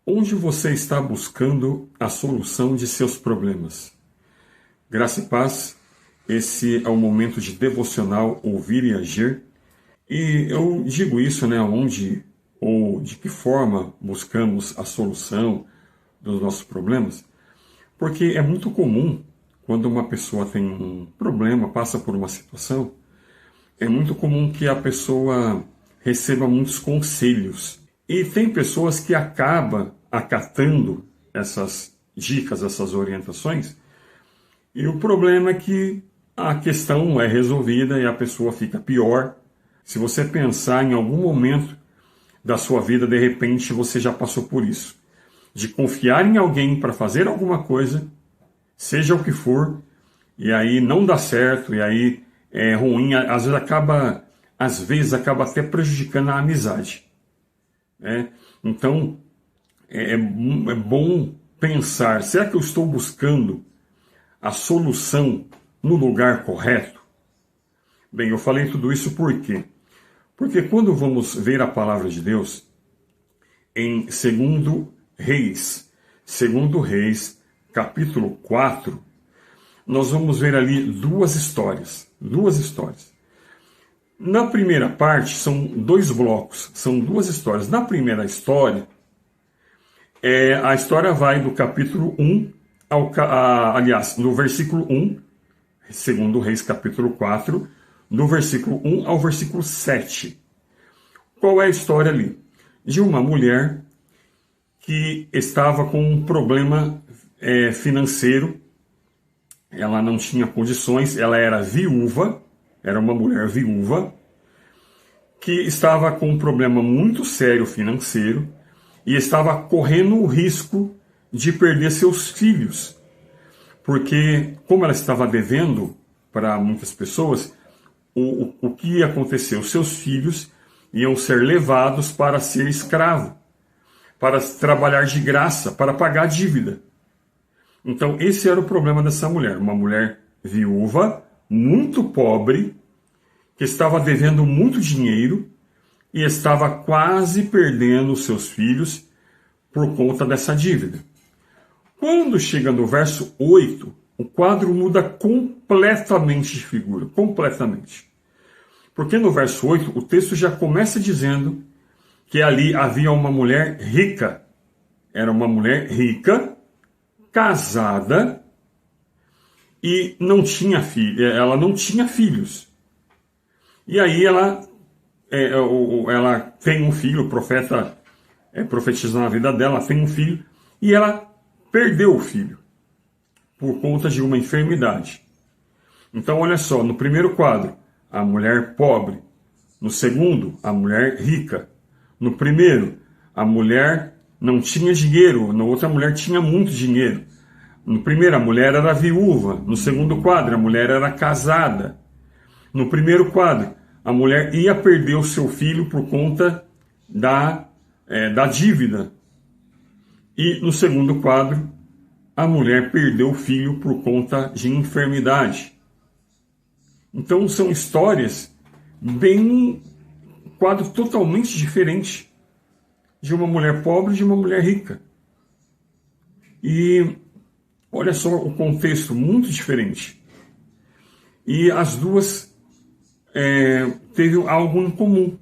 Onde você está buscando a solução de seus problemas? Graça e paz, esse é o momento de devocional Ouvir e Agir. E eu digo isso, onde ou de que forma buscamos a solução dos nossos problemas, porque é muito comum, quando uma pessoa tem um problema, passa por uma situação, é muito comum que a pessoa receba muitos conselhos. E tem pessoas que acabam acatando essas dicas, essas orientações, e o problema é que a questão é resolvida e a pessoa fica pior. Se você pensar em algum momento da sua vida, de repente você já passou por isso, de confiar em alguém para fazer alguma coisa, seja o que for, e aí não dá certo, e aí é ruim, às vezes acaba até prejudicando a amizade. Então, é bom pensar, será que eu estou buscando a solução no lugar correto? Bem, eu falei tudo isso por quê? Porque quando vamos ver a palavra de Deus, em 2 Reis, capítulo 4, nós vamos ver ali duas histórias. Na primeira parte, são dois blocos, são duas histórias. Na primeira história, a história vai do capítulo 1 no versículo 1, 2 Reis capítulo 4, do versículo 1 ao versículo 7. Qual é a história ali? De uma mulher que estava com um problema financeiro, ela não tinha condições, ela era viúva, era uma mulher viúva, que estava com um problema muito sério financeiro e estava correndo o risco de perder seus filhos. Porque, como ela estava devendo para muitas pessoas, o que ia acontecer? Os seus filhos iam ser levados para ser escravo, para trabalhar de graça, para pagar a dívida. Então, esse era o problema dessa mulher. Uma mulher viúva, muito pobre, que estava devendo muito dinheiro e estava quase perdendo os seus filhos por conta dessa dívida. Quando chega no verso 8, o quadro muda completamente de figura, completamente. Porque no verso 8, o texto já começa dizendo que ali havia uma mulher rica. Era uma mulher rica, casada, e não tinha ela não tinha filhos. E aí ela tem um filho, o profeta profetiza na vida dela, ela tem um filho, e ela perdeu o filho por conta de uma enfermidade. Então, olha só, no primeiro quadro, a mulher pobre. No segundo, a mulher rica. No primeiro, a mulher não tinha dinheiro. Na outra, a mulher tinha muito dinheiro. No primeiro, a mulher era viúva. No segundo quadro, a mulher era casada. No primeiro quadro, a mulher ia perder o seu filho por conta da dívida. E no segundo quadro, a mulher perdeu o filho por conta de enfermidade. Então são histórias quadro totalmente diferente de uma mulher pobre e de uma mulher rica. E olha só o contexto, muito diferente. E as duas teve algo em comum.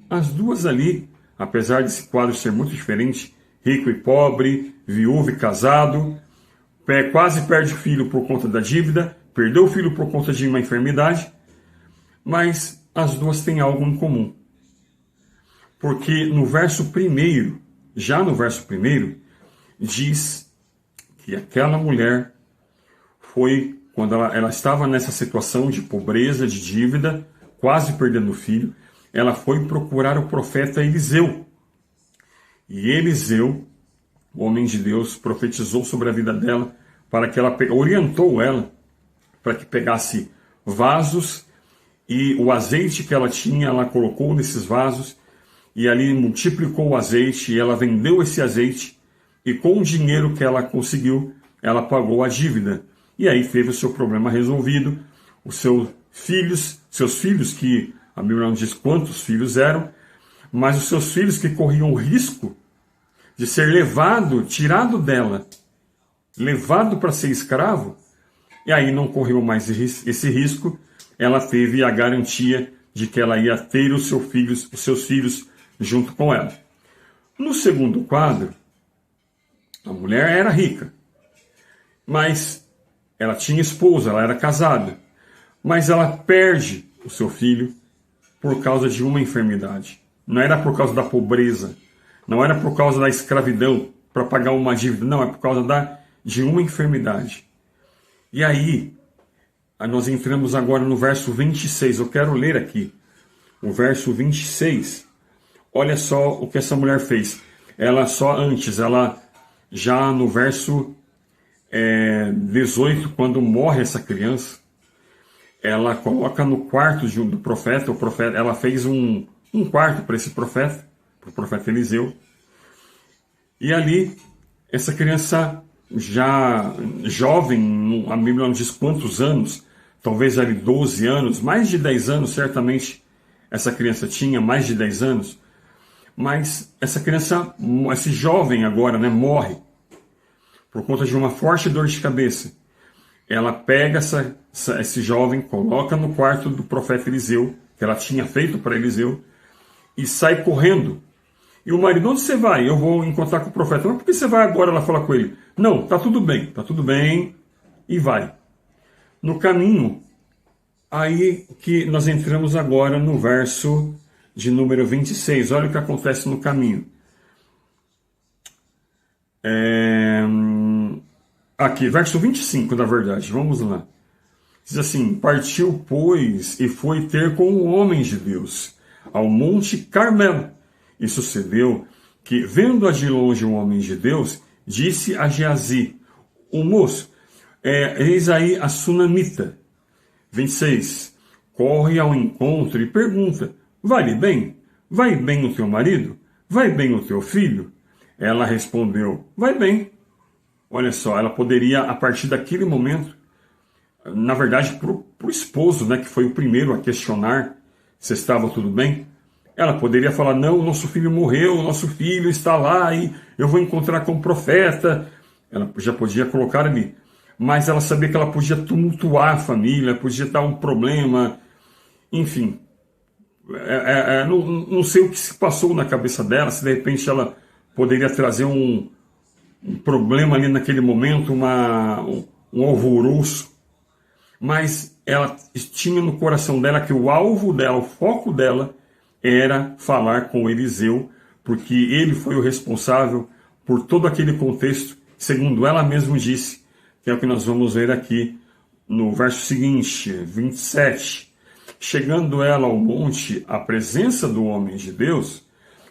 As duas ali, apesar desse quadro ser muito diferente, rico e pobre, viúvo e casado, quase perde o filho por conta da dívida, perdeu o filho por conta de uma enfermidade, mas as duas têm algo em comum. Porque no verso 1, já no verso 1, diz que aquela mulher foi, quando ela estava nessa situação de pobreza, de dívida, quase perdendo o filho, ela foi procurar o profeta Eliseu. E Eliseu, o homem de Deus, profetizou sobre a vida dela, para que ela orientou ela para que pegasse vasos e o azeite que ela tinha, ela colocou nesses vasos e ali multiplicou o azeite e ela vendeu esse azeite e com o dinheiro que ela conseguiu, ela pagou a dívida. E aí teve o seu problema resolvido, os seus filhos que a Bíblia não diz quantos filhos eram, mas os seus filhos que corriam risco de ser levado, tirado dela, levado para ser escravo, e aí não correu mais esse risco, ela teve a garantia de que ela ia ter os seus filhos junto com ela. No segundo quadro, a mulher era rica, mas ela tinha esposa, ela era casada, mas ela perde o seu filho por causa de uma enfermidade. Não era por causa da pobreza, não era por causa da escravidão para pagar uma dívida, não, é por causa de uma enfermidade. E aí, nós entramos agora no verso 26, eu quero ler aqui, o verso 26. Olha só o que essa mulher fez. Ela já no verso 18, quando morre essa criança, ela coloca no quarto do profeta, ela fez um quarto para esse profeta, para o profeta Eliseu, e ali, essa criança já jovem, a Bíblia não diz quantos anos, talvez ali 12 anos, mais de 10 anos, certamente essa criança tinha mais de 10 anos, mas essa criança, esse jovem agora, morre por conta de uma forte dor de cabeça. Ela pega esse jovem, coloca no quarto do profeta Eliseu, que ela tinha feito para Eliseu, e sai correndo. E o marido: onde você vai? Eu vou encontrar com o profeta. Mas por que você vai agora lá falar com ele? Não, tá tudo bem, e vai. No caminho, aí que nós entramos agora no verso de número 26. Olha o que acontece no caminho. Aqui, verso 25, na verdade, vamos lá. Diz assim: partiu, pois, e foi ter com o homem de Deus ao monte Carmelo. E sucedeu que, vendo-a de longe o homem de Deus, disse a Geazi, o moço, eis aí a sunamita. 26. Corre ao encontro e pergunta: vai-lhe bem? Vai bem o teu marido? Vai bem o teu filho? Ela respondeu: vai bem. Olha só, ela poderia, a partir daquele momento, na verdade, para o esposo, que foi o primeiro a questionar se estava tudo bem, ela poderia falar: não, nosso filho morreu, nosso filho está lá e eu vou encontrar com o profeta. Ela já podia colocar ali. Mas ela sabia que ela podia tumultuar a família, podia dar um problema, enfim. Não sei o que se passou na cabeça dela, se de repente ela poderia trazer um problema ali naquele momento, um alvoroço. Mas ela tinha no coração dela que o alvo dela, o foco dela, era falar com Eliseu, porque ele foi o responsável por todo aquele contexto, segundo ela mesma disse, que é o que nós vamos ver aqui no verso seguinte, 27. Chegando ela ao monte, à presença do homem de Deus,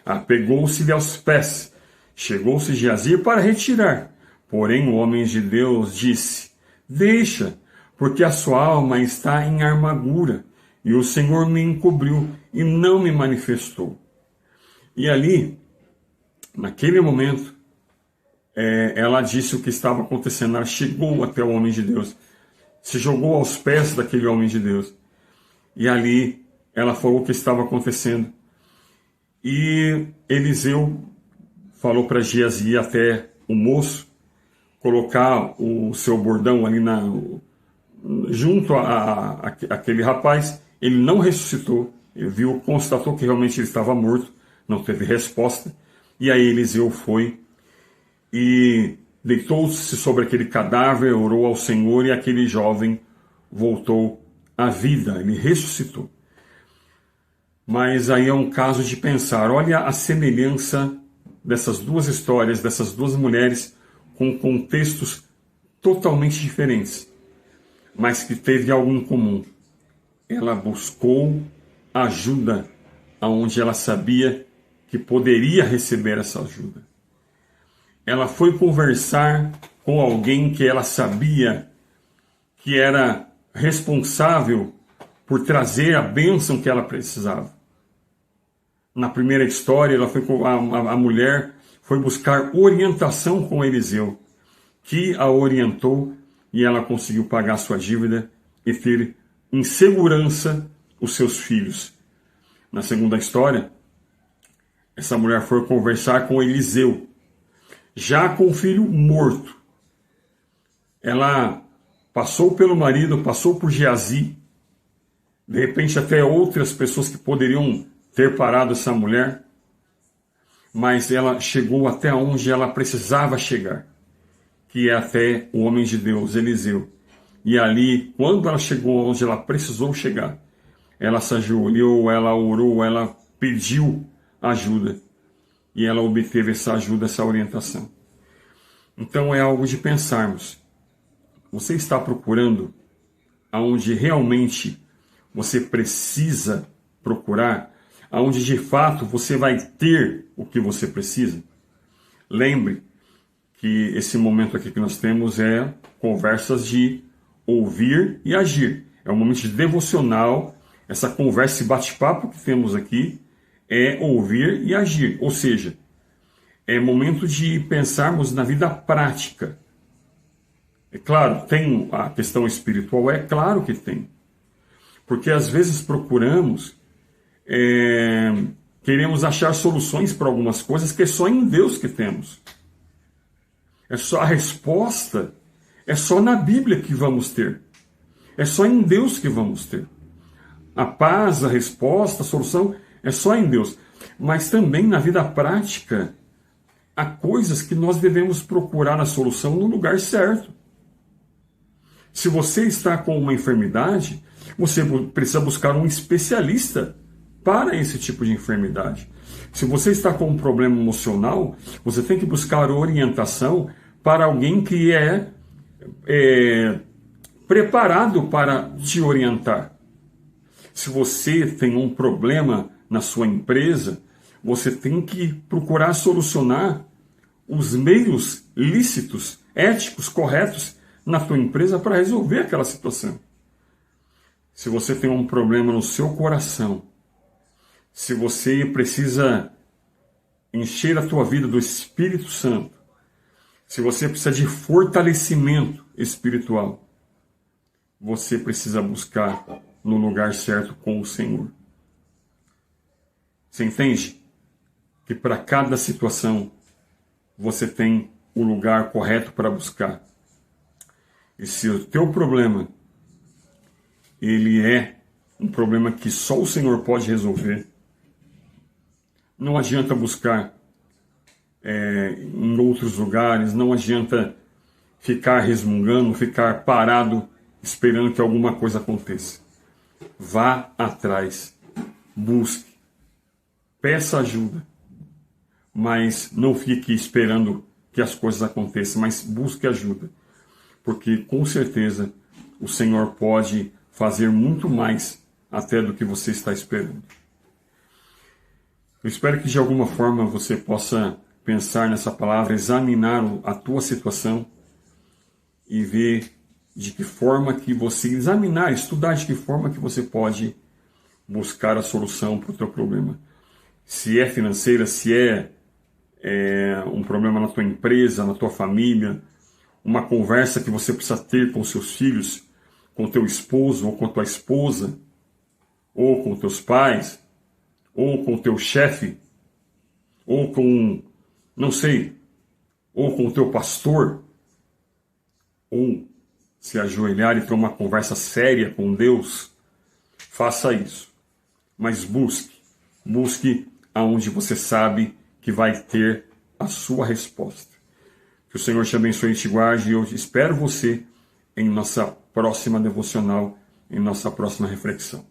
apegou-se-lhe aos pés, chegou-se Geazi para retirar. Porém o homem de Deus disse: deixa, porque a sua alma está em amargura, e o Senhor me encobriu e não me manifestou. E ali, naquele momento, ela disse o que estava acontecendo. Ela chegou até o homem de Deus, se jogou aos pés daquele homem de Deus. E ali ela falou o que estava acontecendo. E Eliseu falou para Geazi ir até o moço, colocar o seu bordão ali junto àquele rapaz. Ele não ressuscitou, ele constatou que realmente ele estava morto, não teve resposta. E aí Eliseu foi e deitou-se sobre aquele cadáver, orou ao Senhor, e aquele jovem voltou à vida, ele ressuscitou. Mas aí é um caso de pensar, olha a semelhança dessas duas histórias, dessas duas mulheres, com contextos totalmente diferentes, mas que teve algo em comum. Ela buscou ajuda aonde ela sabia que poderia receber essa ajuda. Ela foi conversar com alguém que ela sabia que era responsável por trazer a bênção que ela precisava. Na primeira história, a mulher foi buscar orientação com Eliseu, que a orientou, e ela conseguiu pagar sua dívida e ter em segurança os seus filhos. Na segunda história, essa mulher foi conversar com Eliseu, já com o filho morto. Ela passou pelo marido, passou por Geazi, de repente até outras pessoas que poderiam ter parado essa mulher, mas ela chegou até onde ela precisava chegar, que é até o homem de Deus, Eliseu. E ali, quando ela chegou onde ela precisou chegar, ela se ajoelhou, ela orou, ela pediu ajuda. E ela obteve essa ajuda, essa orientação. Então é algo de pensarmos. Você está procurando aonde realmente você precisa procurar, aonde de fato você vai ter o que você precisa? Lembre que esse momento aqui que nós temos é conversas de ouvir e agir. É um momento de devocional. Essa conversa e bate-papo que temos aqui é ouvir e agir. Ou seja, é momento de pensarmos na vida prática. É claro, tem a questão espiritual, é claro que tem. Porque às vezes procuramos, queremos achar soluções para algumas coisas que é só em Deus que temos. É só a resposta, é só na Bíblia que vamos ter. É só em Deus que vamos ter. A paz, a resposta, a solução é só em Deus. Mas também na vida prática, há coisas que nós devemos procurar a solução no lugar certo. Se você está com uma enfermidade, você precisa buscar um especialista para esse tipo de enfermidade. Se você está com um problema emocional, você tem que buscar orientação para alguém que é preparado para te orientar. Se você tem um problema na sua empresa, você tem que procurar solucionar os meios lícitos, éticos, corretos na tua empresa para resolver aquela situação. Se você tem um problema no seu coração, se você precisa encher a tua vida do Espírito Santo, se você precisa de fortalecimento espiritual, você precisa buscar no lugar certo com o Senhor. Você entende? Que para cada situação você tem o lugar correto para buscar. E se o teu problema ele é um problema que só o Senhor pode resolver, não adianta buscar em outros lugares, não adianta ficar resmungando, ficar parado esperando que alguma coisa aconteça. Vá atrás, busque, peça ajuda, mas não fique esperando que as coisas aconteçam, mas busque ajuda, porque com certeza o Senhor pode fazer muito mais até do que você está esperando. Eu espero que de alguma forma você possa pensar nessa palavra, examinar a tua situação e ver de que forma que você examinar, estudar de que forma que você pode buscar a solução para o teu problema. Se é financeira, se é um problema na tua empresa, na tua família, uma conversa que você precisa ter com seus filhos, com teu esposo ou com tua esposa, ou com teus pais, ou com teu chefe, ou com, não sei, ou com o teu pastor, ou se ajoelhar e ter uma conversa séria com Deus, faça isso. Mas busque aonde você sabe que vai ter a sua resposta. Que o Senhor te abençoe e te guarde, e eu espero você em nossa próxima devocional, em nossa próxima reflexão.